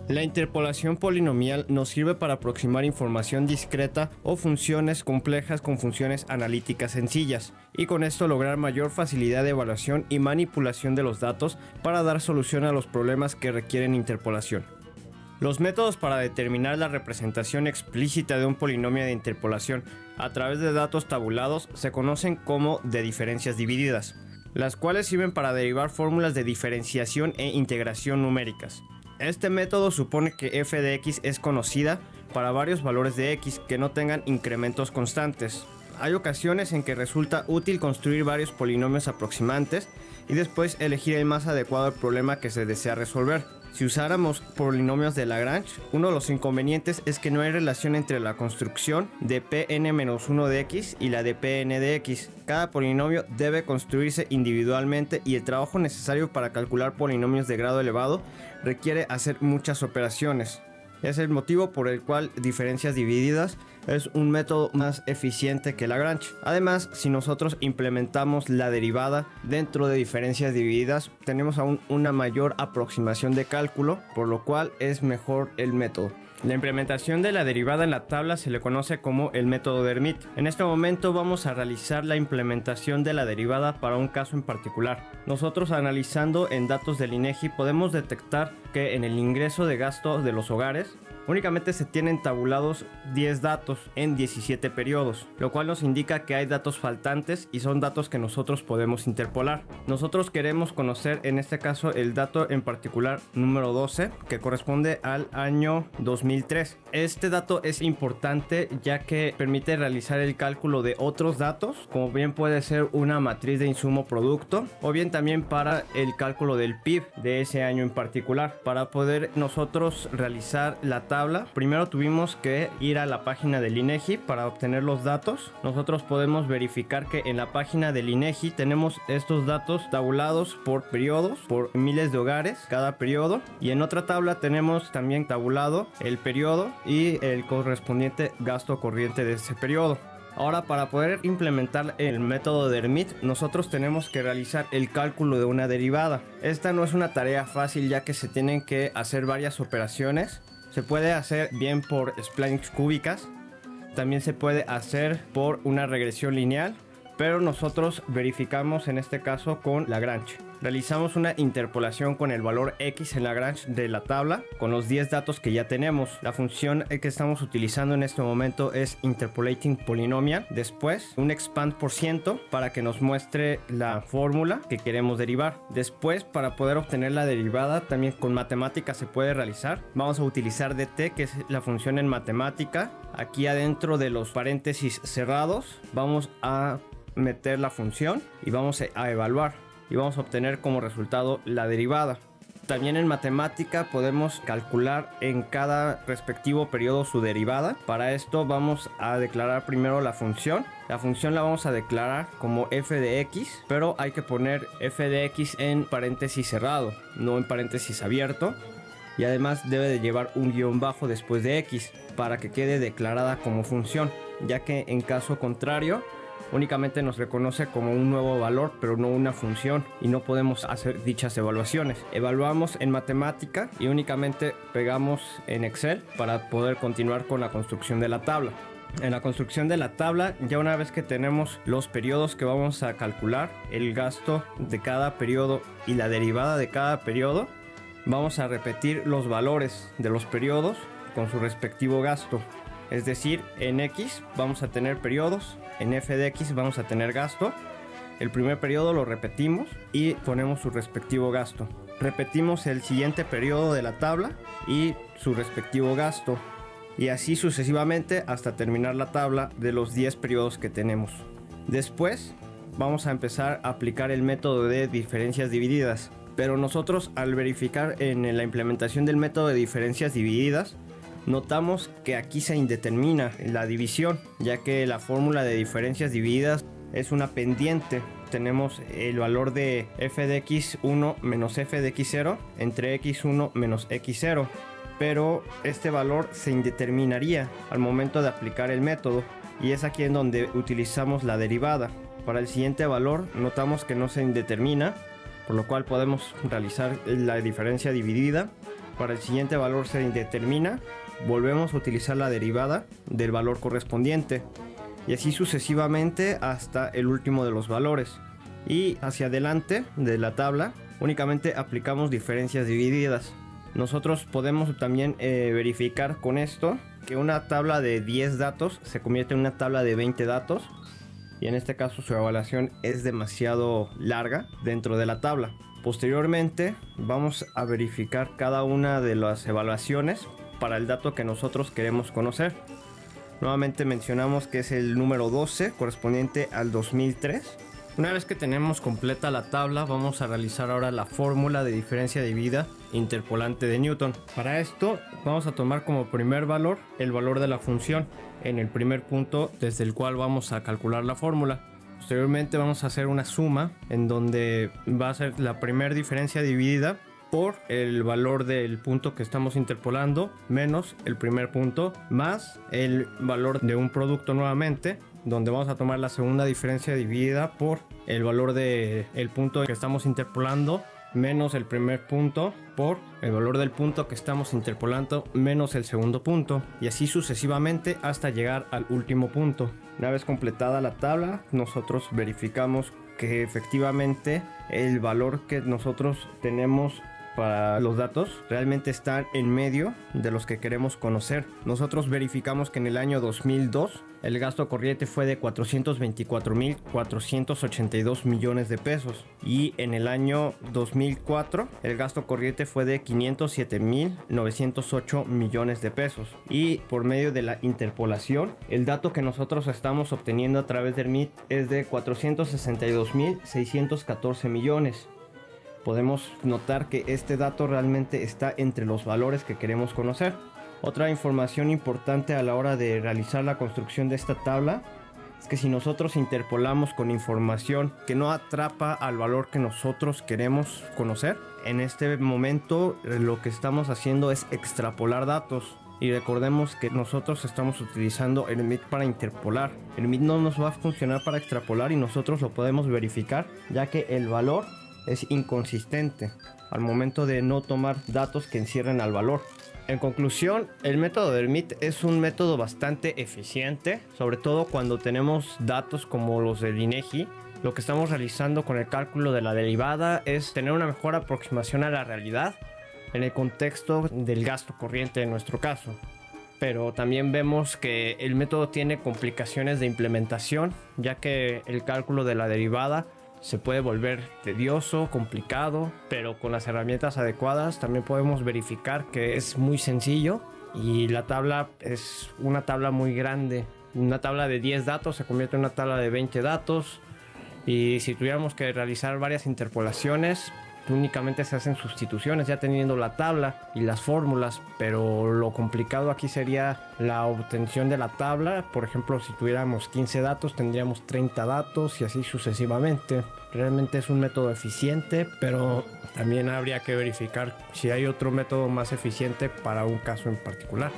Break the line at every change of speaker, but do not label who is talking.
La interpolación polinomial nos sirve para aproximar información discreta o funciones complejas con funciones analíticas sencillas, y con esto lograr mayor facilidad de evaluación y manipulación de los datos para dar solución a los problemas que requieren interpolación. Los métodos para determinar la representación explícita de un polinomio de interpolación a través de datos tabulados se conocen como de diferencias divididas, las cuales sirven para derivar fórmulas de diferenciación e integración numéricas. Este método supone que f de x es conocida para varios valores de x que no tengan incrementos constantes. Hay ocasiones en que resulta útil construir varios polinomios aproximantes y después elegir el más adecuado al problema que se desea resolver. Si usáramos polinomios de Lagrange, uno de los inconvenientes es que no hay relación entre la construcción de Pn-1 de x y la de Pn de x. Cada polinomio debe construirse individualmente y el trabajo necesario para calcular polinomios de grado elevado requiere hacer muchas operaciones. Es el motivo por el cual diferencias divididas es un método más eficiente que Lagrange. Además, si nosotros implementamos la derivada dentro de diferencias divididas, tenemos aún una mayor aproximación de cálculo, por lo cual es mejor el método. La implementación de la derivada en la tabla se le conoce como el método de Hermite. En este momento vamos a realizar la implementación de la derivada para un caso en particular. Nosotros, analizando en datos del INEGI, podemos detectar que en el ingreso de gasto de los hogares únicamente se tienen tabulados 10 datos en 17 periodos, lo cual nos indica que hay datos faltantes y son datos que nosotros podemos interpolar. Nosotros queremos conocer en este caso el dato en particular número 12, que corresponde al año 2003. Este dato es importante ya que permite realizar el cálculo de otros datos, como bien puede ser una matriz de insumo producto, o bien también para el cálculo del PIB de ese año en particular. Para poder nosotros realizar la tabla, primero tuvimos que ir a la página del INEGI para obtener los datos. Nosotros podemos verificar que en la página del INEGI tenemos estos datos tabulados por periodos, por miles de hogares cada periodo, y en otra tabla tenemos también tabulado el periodo y el correspondiente gasto corriente de ese periodo. Ahora, para poder implementar el método de Hermite, nosotros tenemos que realizar el cálculo de una derivada. Esta no es una tarea fácil ya que se tienen que hacer varias operaciones. Se puede hacer bien por splines cúbicas, también se puede hacer por una regresión lineal, pero nosotros verificamos en este caso con Lagrange. Realizamos una interpolación con el valor x en Lagrange de la tabla con los 10 datos que ya tenemos. La función que estamos utilizando en este momento es interpolating polynomial. Después un expand por ciento para que nos muestre la fórmula que queremos derivar. Después, para poder obtener la derivada también con matemática se puede realizar. Vamos a utilizar dt, que es la función en matemática. Aquí adentro de los paréntesis cerrados vamos a meter la función y vamos a evaluar y vamos a obtener como resultado la derivada. También en matemática podemos calcular en cada respectivo periodo su derivada. Para esto vamos a declarar primero la función. La función la vamos a declarar como f de x, pero hay que poner f de x en paréntesis cerrado, no en paréntesis abierto. Y además debe de llevar un guión bajo después de x para que quede declarada como función, ya que en caso contrario únicamente nos reconoce como un nuevo valor, pero no una función, y no podemos hacer dichas evaluaciones. Evaluamos en matemática y únicamente pegamos en Excel para poder continuar con la construcción de la tabla. En la construcción de la tabla, ya una vez que tenemos los periodos que vamos a calcular, el gasto de cada periodo y la derivada de cada periodo, vamos a repetir los valores de los periodos con su respectivo gasto. Es decir, en X vamos a tener periodos, en f de x vamos a tener gasto. El primer periodo lo repetimos y ponemos su respectivo gasto. Repetimos el siguiente periodo de la tabla y su respectivo gasto. Y así sucesivamente hasta terminar la tabla de los 10 periodos que tenemos. Después vamos a empezar a aplicar el método de diferencias divididas. Pero nosotros, al verificar en la implementación del método de diferencias divididas, notamos que aquí se indetermina la división, ya que la fórmula de diferencias divididas es una pendiente. Tenemos el valor de f de x1 menos f de x0 entre x1 menos x0, pero este valor se indeterminaría al momento de aplicar el método, y es aquí en donde utilizamos la derivada. Para el siguiente valor notamos que no se indetermina, por lo cual podemos realizar la diferencia dividida Para el siguiente valor se determina, volvemos a utilizar la derivada del valor correspondiente y así sucesivamente hasta el último de los valores. Y hacia adelante de la tabla únicamente aplicamos diferencias divididas. Nosotros podemos también verificar con esto que una tabla de 10 datos se convierte en una tabla de 20 datos y en este caso su evaluación es demasiado larga dentro de la tabla. Posteriormente vamos a verificar cada una de las evaluaciones para el dato que nosotros queremos conocer. Nuevamente mencionamos que es el número 12 correspondiente al 2003. Una vez que tenemos completa la tabla, vamos a realizar ahora la fórmula de diferencia debida interpolante de Newton. Para esto vamos a tomar como primer valor el valor de la función en el primer punto desde el cual vamos a calcular la fórmula. Posteriormente vamos a hacer una suma en donde va a ser la primera diferencia dividida por el valor del punto que estamos interpolando menos el primer punto más el valor de un producto nuevamente, donde vamos a tomar la segunda diferencia dividida por el valor del punto que estamos interpolando menos el primer punto por el valor del punto que estamos interpolando menos el segundo punto y así sucesivamente hasta llegar al último punto. Una vez completada la tabla, nosotros verificamos que efectivamente el valor que nosotros tenemos para los datos realmente están en medio de los que queremos conocer. Nosotros verificamos que en el año 2002 el gasto corriente fue de 424.482 millones de pesos y en el año 2004 el gasto corriente fue de 507.908 millones de pesos y por medio de la interpolación el dato que nosotros estamos obteniendo a través del MIT es de 462.614 millones. Podemos notar que este dato realmente está entre los valores que queremos conocer. Otra información importante a la hora de realizar la construcción de esta tabla es que si nosotros interpolamos con información que no atrapa al valor que nosotros queremos conocer, en este momento lo que estamos haciendo es extrapolar datos. Y recordemos que nosotros estamos utilizando el MIT para interpolar. El MIT no nos va a funcionar para extrapolar y nosotros lo podemos verificar ya que el valor es inconsistente al momento de no tomar datos que encierren al valor. En conclusión, el método del MIT es un método bastante eficiente, sobre todo cuando tenemos datos como los del INEGI. Lo que estamos realizando con el cálculo de la derivada es tener una mejor aproximación a la realidad en el contexto del gasto corriente en nuestro caso. Pero también vemos que el método tiene complicaciones de implementación, ya que el cálculo de la derivada se puede volver tedioso, complicado, pero con las herramientas adecuadas también podemos verificar que es muy sencillo y la tabla es una tabla muy grande. Una tabla de 10 datos se convierte en una tabla de 20 datos y si tuviéramos que realizar varias interpolaciones únicamente se hacen sustituciones ya teniendo la tabla y las fórmulas, pero lo complicado aquí sería la obtención de la tabla. Por ejemplo, si tuviéramos 15 datos tendríamos 30 datos y así sucesivamente. Realmente es un método eficiente, pero también habría que verificar si hay otro método más eficiente para un caso en particular.